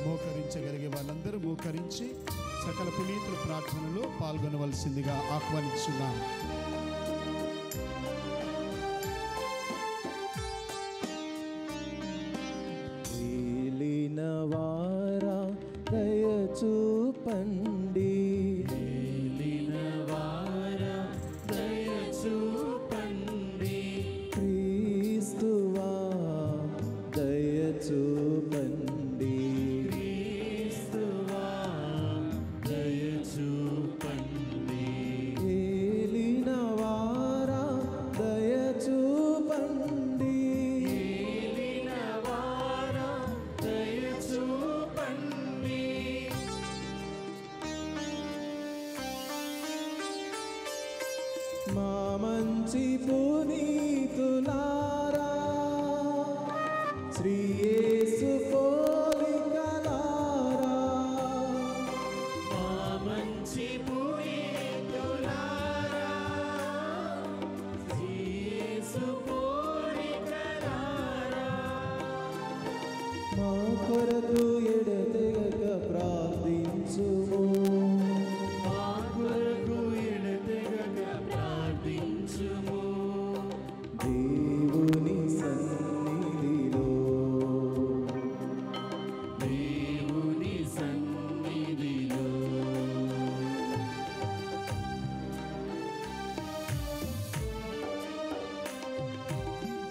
మోకరించగలిగే వాళ్ళందరూ మోకరించి సకల పునీతుల ప్రార్థనలో పాల్గొనవలసిందిగా ఆహ్వానిస్తున్నాం. ఏలినవారా దయచూపండి, ఏలినవారా దయచూపండి, క్రీస్తువా దయచూపండి, క్రీస్తువా దయచూపండి, ఏలినవారా దయచూపండి, ఏలినవారా దయచూపండి, మా మంచి పునీతులారా, శ్రీ యేసు పోలికలారా, మా మంచి పునీతులారా, యేసు పోలికలారా, మా కొరకు ఎడతెగక ప్రార్థించుము, మా కొరకు ఎడతెగక ప్రార్థించుము, దేవుని సన్నిధిలో దేవుని సన్నిధిలో.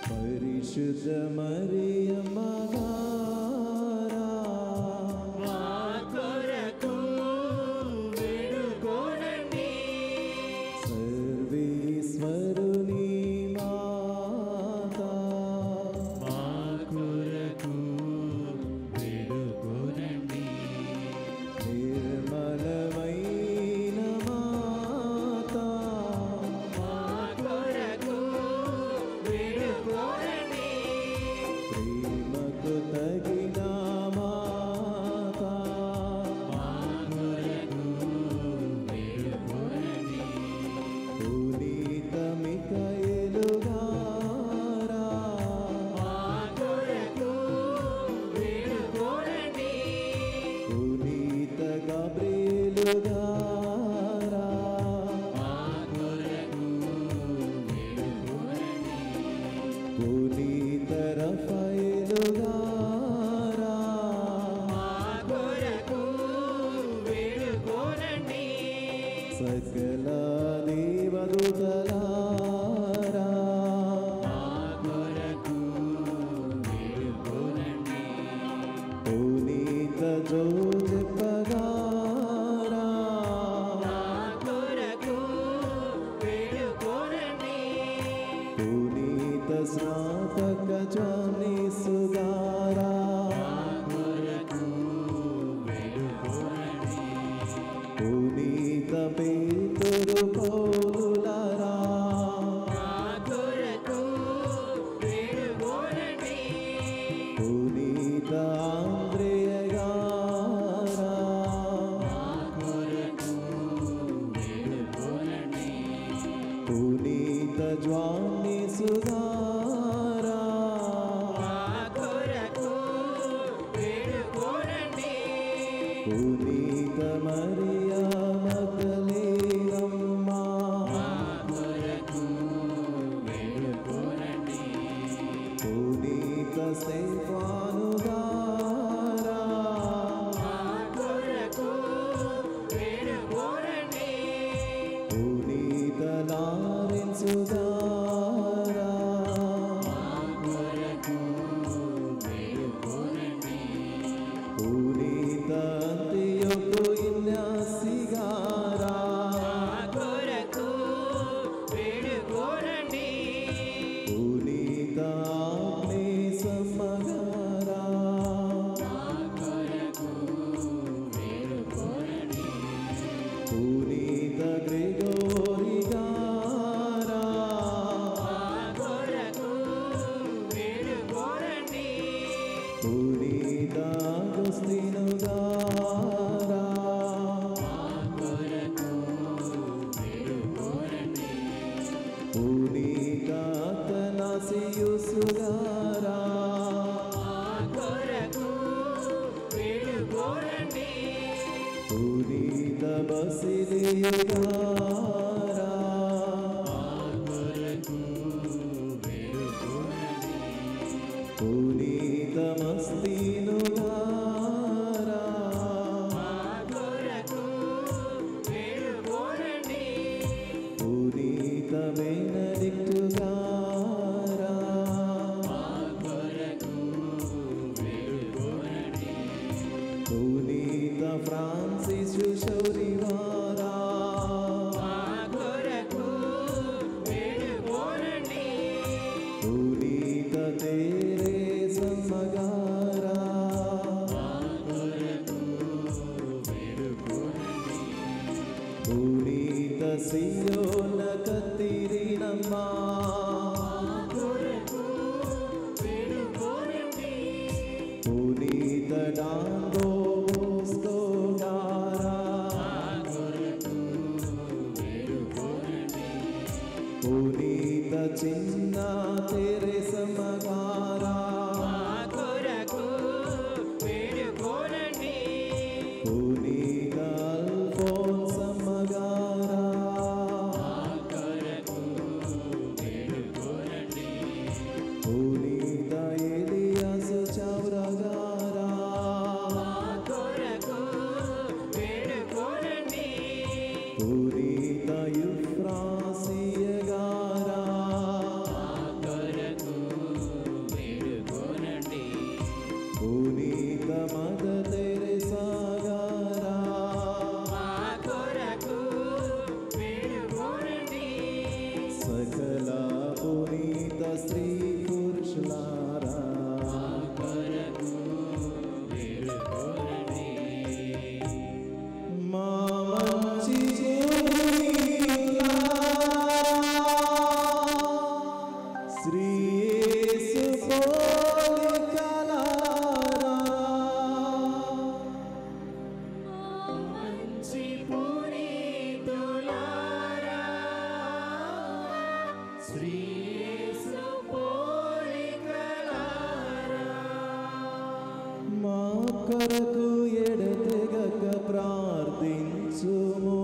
పరిశుద్ధ మరియమ్మ గారా, మా కొరకు వేడుకోనండి, సర్వేశ్వరుని మాత, మా కొరకు వేడుకోనండి, నిర్మలమైన మాత, మా కొరకు వేడుకోనండి, ప్రేమకు తగిన మాత, మా కొరకు వేడుకోనండి, పునీత మిఖాయేలు గారా, మా కొరకు వేడుకోనండి, పునీత గాబ్రియేలు గారా, మా కొరకు వేడుకోనండి, పునీత రఫాయేలు గారా, మా కొరకు వేడుకోనండి, సకల దేవదూతలారా, మా కొరకు వేడుకోనండి, పునీత జోసెఫ్ గారా, మా కొరకు వేడుకోనండి, పునీత స్నాపక జానీసు గారా, మా కొరకు వేడుకోనండి, పునీత పేతురు పౌలులారా, మా కొరకు వేడుకోనండి, పునీత ఆంద్రేయ గారా, మా కొరకు వేడుకోనండి, పునీత జ్వానీసు గారా, మా కొరకు వేడుకోనండి, పునీత మరియా మగ్దలేనమ్మ, మా కొరకు వేడుకోనండి, పునీత స్టెఫాను గారా, మా కొరకు వేడుకోనండి, పునీత లారెన్సు గారా, మా కొరకు వేడుకోనండి, పునీత అంత్యోకు ఇగ్నాసి చేయుగారా పునీత మస్తీనుగారా పునీత బెనడిక్టుగారా పునీత ఫ్రాన్సిస్ శౌరివారా పునీత తెరేసమ్మగారా పునీత సియోన కత్తిరినమ్మా పునీత డాంగో బోస్కోగారా పునీత చిన్న తెరేసమ్మగారా పునీత అల్ఫోన్సమ్మగారా పునీత ఎలియాసు చౌరగారా పునీత యుఫ్రాసియగారా పునీత మద తెరెసాగారా సకల పునీత స్త్రీ పురుషులారా మా మంచి శ్రీ యేసు పోలికలారా మా కొరకు ఎడతెగక ప్రార్థించుము